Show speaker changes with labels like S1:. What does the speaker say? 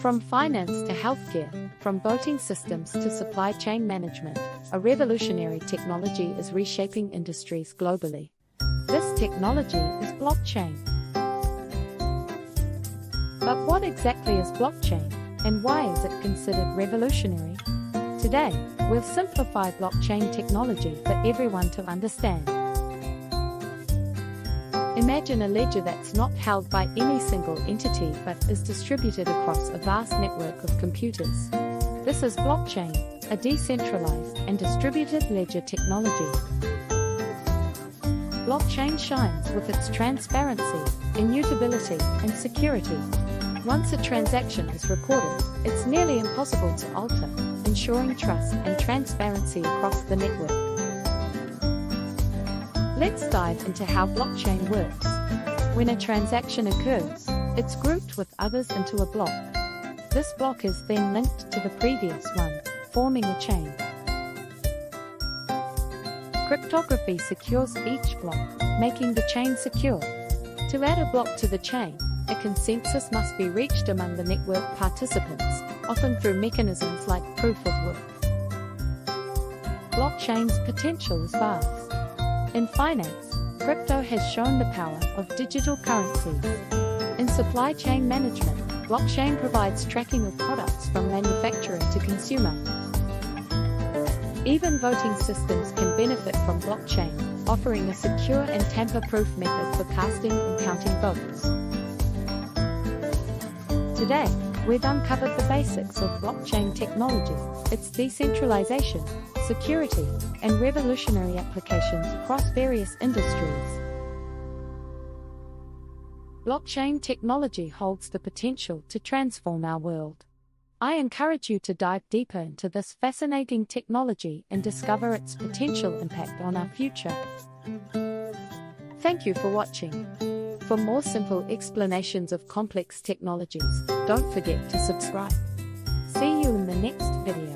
S1: From finance to healthcare, from voting systems to supply chain management, a revolutionary technology is reshaping industries globally. This technology is blockchain. But what exactly is blockchain, and why is it considered revolutionary? Today, we'll simplify blockchain technology for everyone to understand. Imagine a ledger that's not held by any single entity but is distributed across a vast network of computers. This is blockchain, a decentralized and distributed ledger technology. Blockchain shines with its transparency, immutability, and security. Once a transaction is recorded, it's nearly impossible to alter, ensuring trust and transparency across the network. Let's dive into how blockchain works. When a transaction occurs, it's grouped with others into a block. This block is then linked to the previous one, forming a chain. Cryptography secures each block, making the chain secure. To add a block to the chain, a consensus must be reached among the network participants, often through mechanisms like proof of work. Blockchain's potential is vast. In finance, crypto has shown the power of digital currencies. In supply chain management, blockchain provides tracking of products from manufacturer to consumer. Even voting systems can benefit from blockchain, offering a secure and tamper-proof method for casting and counting votes. Today, we've uncovered the basics of blockchain technology, its decentralization, security, and revolutionary applications across various industries. Blockchain technology holds the potential to transform our world. I encourage you to dive deeper into this fascinating technology and discover its potential impact on our future. Thank you for watching. For more simple explanations of complex technologies, don't forget to subscribe. See you in the next video.